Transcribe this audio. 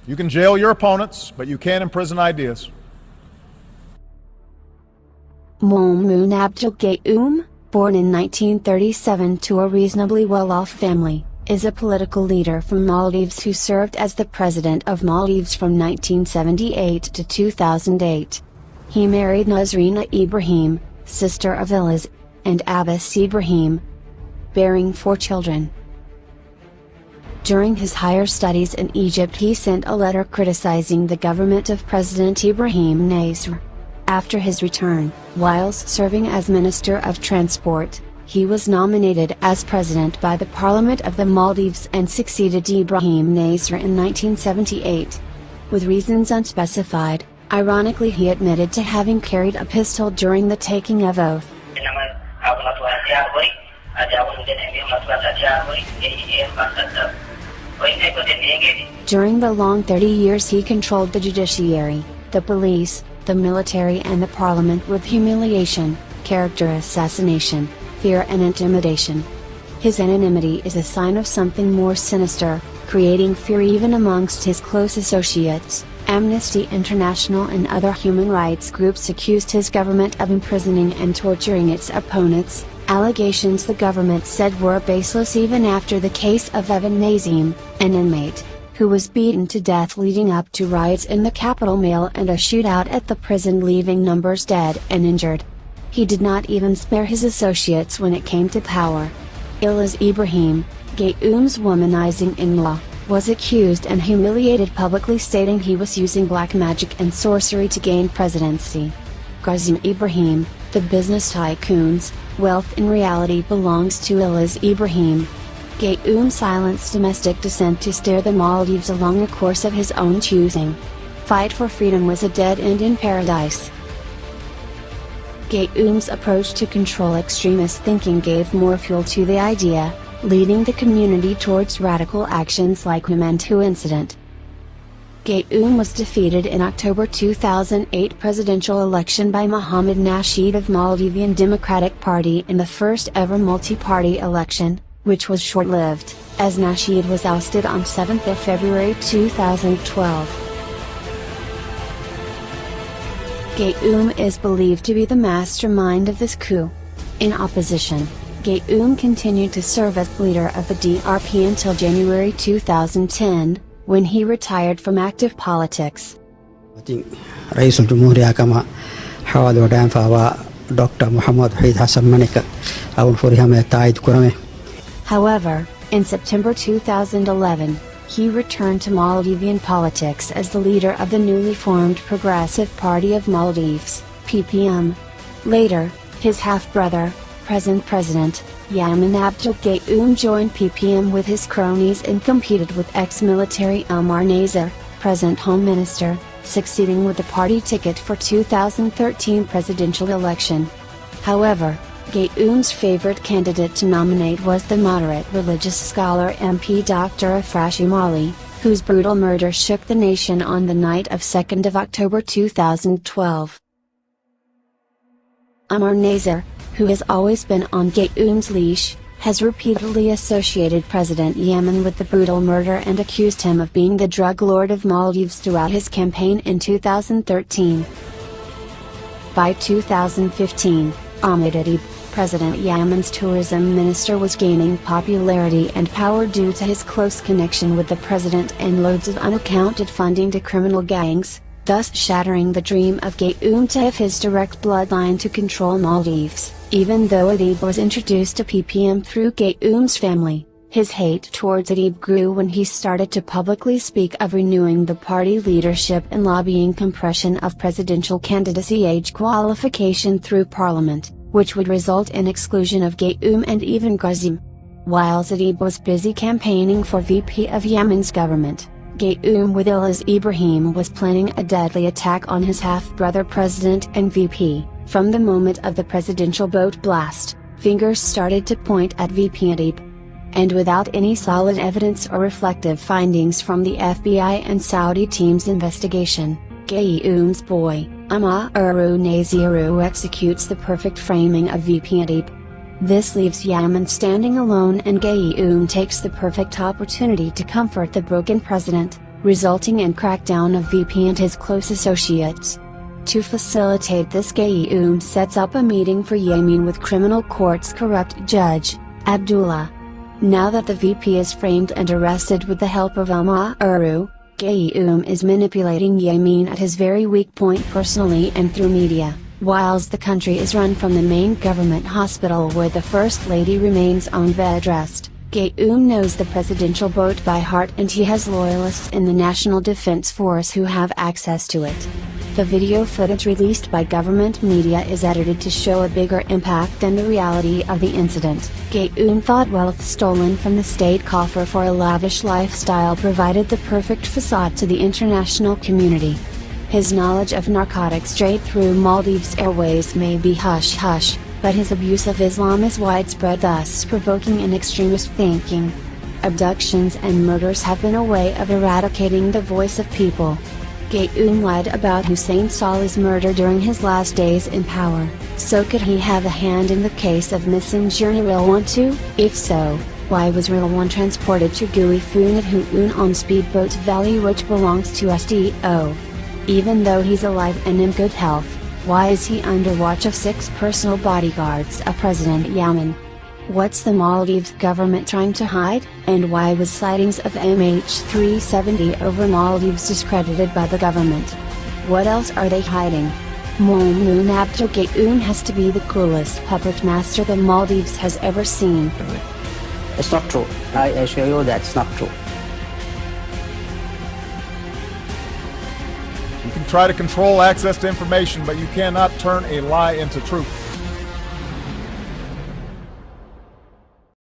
You can jail your opponents, but you can't imprison ideas. Maumoon Abdul Gayoom, born in 1937 to a reasonably well-off family, is a political leader from Maldives who served as the president of Maldives from 1978 to 2008. He married Nazrina Ibrahim, sister of Ilyas, and Abbas Ibrahim, bearing 4 children. During his higher studies in Egypt, he sent a letter criticizing the government of President Ibrahim Nasr. After his return, whilst serving as Minister of Transport, he was nominated as president by the Parliament of the Maldives and succeeded Ibrahim Nasr in 1978. With reasons unspecified, ironically he admitted to having carried a pistol during the taking of oath. During the long 30 years he controlled the judiciary, the police, the military and the parliament with humiliation, character assassination, fear and intimidation. His anonymity is a sign of something more sinister, creating fear even amongst his close associates. Amnesty International and other human rights groups accused his government of imprisoning and torturing its opponents, allegations the government said were baseless even after the case of Evan Nazim, an inmate, who was beaten to death leading up to riots in the capital Male and a shootout at the prison leaving numbers dead and injured. He did not even spare his associates when it came to power. Ilyas Ibrahim, Gayoom's womanizing in-law, was accused and humiliated publicly, stating he was using black magic and sorcery to gain presidency. Gayoom Ibrahim, the business tycoon's wealth in reality belongs to Ilyas Ibrahim. Gayoom silenced domestic dissent to steer the Maldives along a course of his own choosing. Fight for freedom was a dead end in paradise. Gayoom's approach to control extremist thinking gave more fuel to the idea, leading the community towards radical actions like the Maumoon incident. Gayoom was defeated in October 2008 presidential election by Mohamed Nasheed of Maldivian Democratic Party in the first ever multi-party election, which was short-lived, as Nasheed was ousted on 7th of February 2012. Gayoom is believed to be the mastermind of this coup. In opposition, Gayoom continued to serve as leader of the DRP until January 2010, when he retired from active politics. رئيس الجمهورية كما حواد ودان فهو دكتور محمد حيد حسن منك أو فورها من التعيد كرمه. However, in September 2011, he returned to Maldivian politics as the leader of the newly formed Progressive Party of Maldives, PPM. Later, his half-brother, present President, Yamin Abdul Gayoom joined PPM with his cronies and competed with ex-military Omar Nazar, present Home Minister, succeeding with the party ticket for 2013 presidential election. However, Gayoom's favorite candidate to nominate was the moderate religious scholar MP Dr. Afrashim Ali, whose brutal murder shook the nation on the night of 2nd of October 2012. Omar Nazar, who has always been on Gayoom's leash, has repeatedly associated President Yamin with the brutal murder and accused him of being the drug lord of Maldives throughout his campaign in 2013. By 2015, Ahmed Adib, President Yamin's tourism minister, was gaining popularity and power due to his close connection with the president and loads of unaccounted funding to criminal gangs, thus shattering the dream of Gayoom to have his direct bloodline to control Maldives. Even though Adib was introduced to PPM through Gayoom's family, his hate towards Adib grew when he started to publicly speak of renewing the party leadership and lobbying compression of presidential candidacy age qualification through parliament, which would result in exclusion of Gayoom and even Gayoom. While Adib was busy campaigning for VP of Yemen's government, Gayoom with Ilyas Ibrahim was planning a deadly attack on his half-brother president and VP. From the moment of the presidential boat blast, fingers started to point at VP Adib. And without any solid evidence or reflective findings from the FBI and Saudi team's investigation, Gayoom's boy, Amaru Naziru, executes the perfect framing of VP Adib. This leaves Yamin standing alone and Gayoom takes the perfect opportunity to comfort the broken president, resulting in crackdown of VP and his close associates. To facilitate this, Gayoom sets up a meeting for Yemen with criminal court's corrupt judge, Abdullah. Now that the VP is framed and arrested with the help of Maumoon, Gayoom is manipulating Yemen at his very weak point personally and through media, whilst the country is run from the main government hospital where the First Lady remains on bed rest. Gayoom knows the presidential boat by heart and he has loyalists in the National Defense Force who have access to it. The video footage released by government media is edited to show a bigger impact than the reality of the incident. Gayoom thought wealth stolen from the state coffer for a lavish lifestyle provided the perfect facade to the international community. His knowledge of narcotics trade through Maldives airways may be hush-hush, but his abuse of Islam is widespread, thus provoking an extremist thinking. Abductions and murders have been a way of eradicating the voice of people. Gayoom lied about Hussein Salih's murder during his last days in power, so could he have a hand in the case of missing Rilwan too? If so, why was Rilwan transported to Gui Funat Huun on speedboat Valley, which belongs to SDO? Even though he's alive and in good health, why is he under watch of 6 personal bodyguards of President Yemen? What's the Maldives government trying to hide, and why was sightings of MH370 over Maldives discredited by the government? What else are they hiding? Maumoon Abdul Gayoom has to be the coolest puppet master the Maldives has ever seen. It's not true. I assure you that's not true. You can try to control access to information, but you cannot turn a lie into truth.